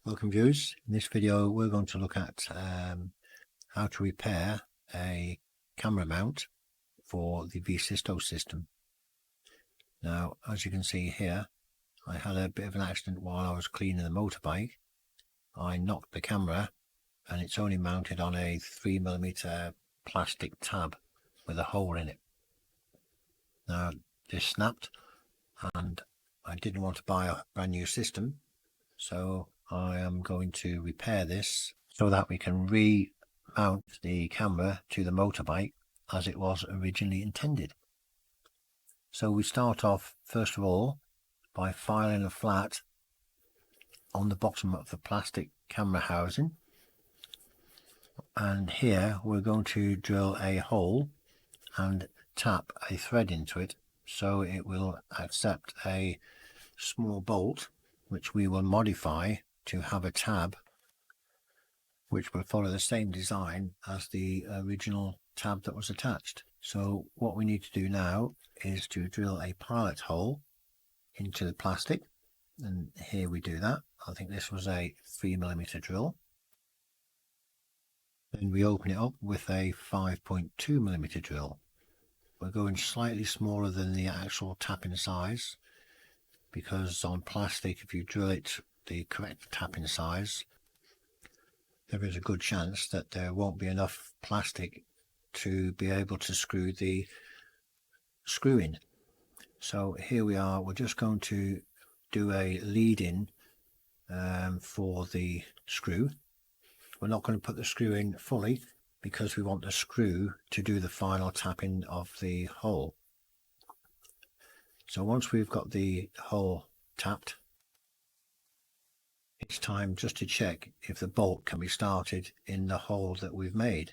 Welcome viewers. In this video we're going to look at how to repair a camera mount for the Vsysto system. Now, as you can see here, I had a bit of an accident while I was cleaning the motorbike. I knocked the camera and it's only mounted on a 3mm plastic tab with a hole in it. Now this snapped and I didn't want to buy a brand new system, so I am going to repair this so that we can remount the camera to the motorbike as it was originally intended. So we start off first of all by filing a flat on the bottom of the plastic camera housing, and here we're going to drill a hole and tap a thread into it so it will accept a small bolt, which we will modify to have a tab which will follow the same design as the original tab that was attached. So what we need to do now is to drill a pilot hole into the plastic, and here we do that. I think this was a 3mm drill. Then we open it up with a 5.2mm drill. We're going slightly smaller than the actual tapping size, because on plastic, if you drill it the correct tapping size, there is a good chance that there won't be enough plastic to be able to screw the screw in. So here we are, we're just going to do a lead in for the screw. We're not going to put the screw in fully because we want the screw to do the final tapping of the hole. So once we've got the hole tapped, it's time just to check if the bolt can be started in the hole that we've made.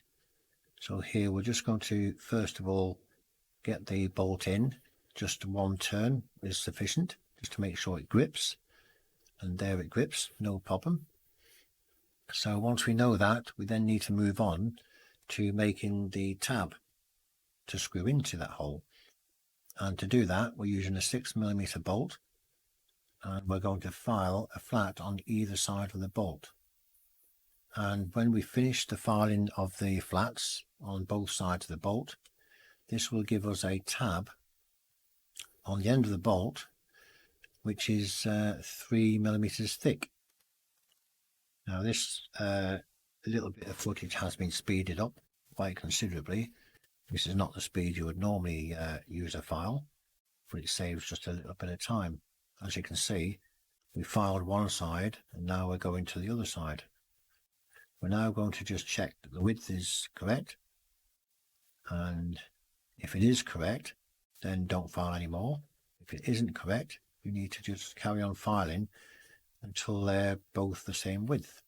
So here we're just going to first of all get the bolt in. Just one turn is sufficient just to make sure it grips, and there it grips, no problem. So once we know that, we then need to move on to making the tab to screw into that hole. And to do that, we're using a 6mm bolt, and we're going to file a flat on either side of the bolt. And when we finish the filing of the flats on both sides of the bolt, this will give us a tab on the end of the bolt, which is 3mm thick. Now this little bit of footage has been speeded up quite considerably. This is not the speed you would normally use a file, but it saves just a little bit of time. As you can see, we filed one side and now we're going to the other side. We're now going to just check that the width is correct, and if it is correct, then don't file anymore. If it isn't correct, you need to just carry on filing until they're both the same width.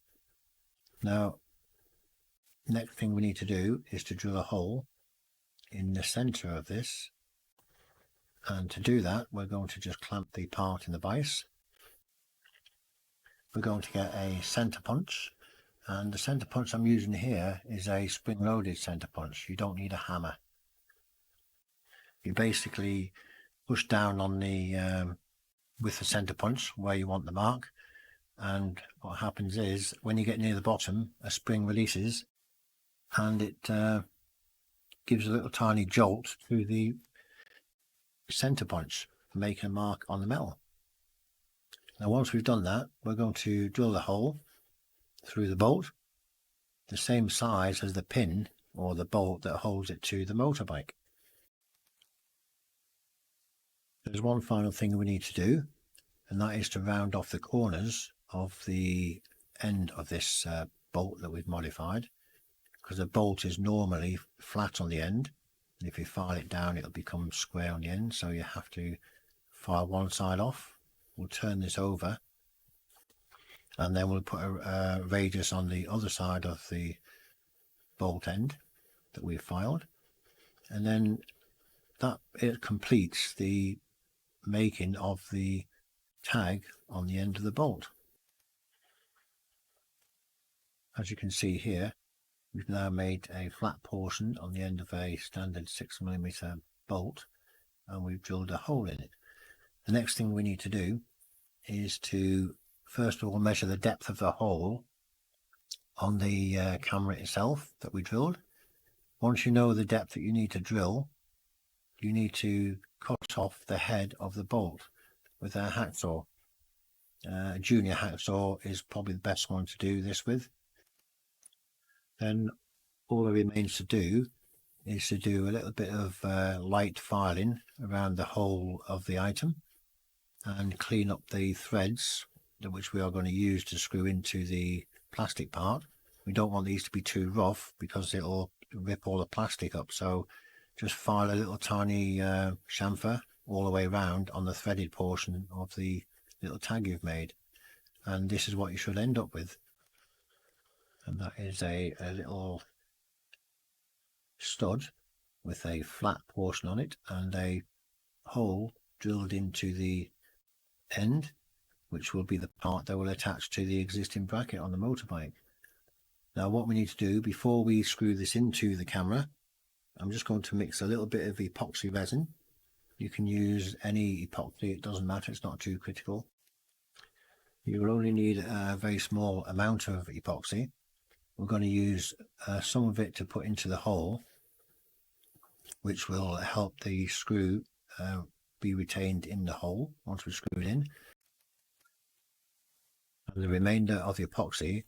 Now, next thing we need to do is to drill a hole in the center of this, and to do that we're going to just clamp the part in the vise. We're going to get a center punch, and the center punch I'm using here is a spring-loaded center punch. You don't need a hammer. You basically push down on the with the center punch where you want the mark, and what happens is when you get near the bottom, a spring releases and it gives a little tiny jolt to the center punch, making a mark on the metal. Now once we've done that, we're going to drill the hole through the bolt, the same size as the pin or the bolt that holds it to the motorbike. There's one final thing we need to do, and that is to round off the corners of the end of this bolt that we've modified, because the bolt is normally flat on the end, and if you file it down it'll become square on the end, so you have to file one side off. We'll turn this over and then we'll put a radius on the other side of the bolt end that we've filed, and then that it completes the making of the tag on the end of the bolt. As you can see here, we've now made a flat portion on the end of a standard 6mm bolt, and we've drilled a hole in it. The next thing we need to do is to first of all measure the depth of the hole on the camera itself that we drilled. Once you know the depth that you need to drill, you need to cut off the head of the bolt with a hacksaw. A junior hacksaw is probably the best one to do this with. Then all that remains to do is to do a little bit of light filing around the whole of the item and clean up the threads which we are going to use to screw into the plastic part. We don't want these to be too rough because it'll rip all the plastic up, so just file a little tiny chamfer all the way around on the threaded portion of the little tag you've made, and this is what you should end up with. And that is a little stud with a flat portion on it and a hole drilled into the end, which will be the part that will attach to the existing bracket on the motorbike. Now what we need to do before we screw this into the camera, I'm just going to mix a little bit of epoxy resin. You can use any epoxy, it doesn't matter, it's not too critical. You will only need a very small amount of epoxy. We're going to use some of it to put into the hole, which will help the screw be retained in the hole once we screw it in. And the remainder of the epoxy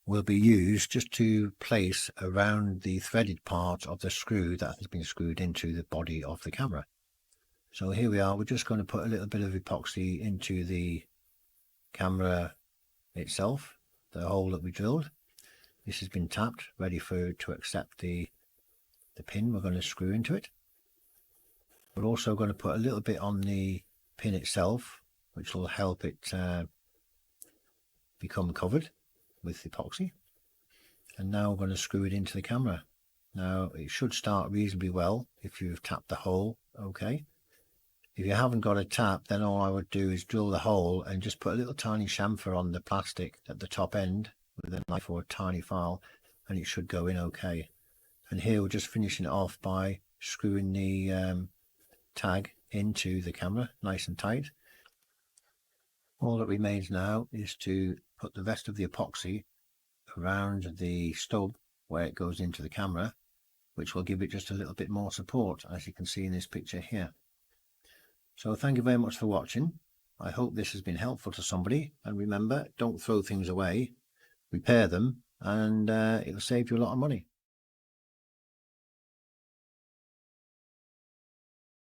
will be used just to place around the threaded part of the screw that has been screwed into the body of the camera. So here we are, we're just going to put a little bit of epoxy into the camera itself, the hole that we drilled. This has been tapped, ready to accept the pin we're going to screw into it. We're also going to put a little bit on the pin itself, which will help it become covered with epoxy. And now we're going to screw it into the camera. Now it should start reasonably well if you've tapped the hole okay. If you haven't got a tap, then all I would do is drill the hole and just put a little tiny chamfer on the plastic at the top end with a knife or a tiny file, and it should go in okay. And here we're just finishing it off by screwing the tag into the camera nice and tight. All that remains now is to put the rest of the epoxy around the stub where it goes into the camera, which will give it just a little bit more support, as you can see in this picture here. So thank you very much for watching. I hope this has been helpful to somebody, and remember, don't throw things away, repair them, and it'll save you a lot of money.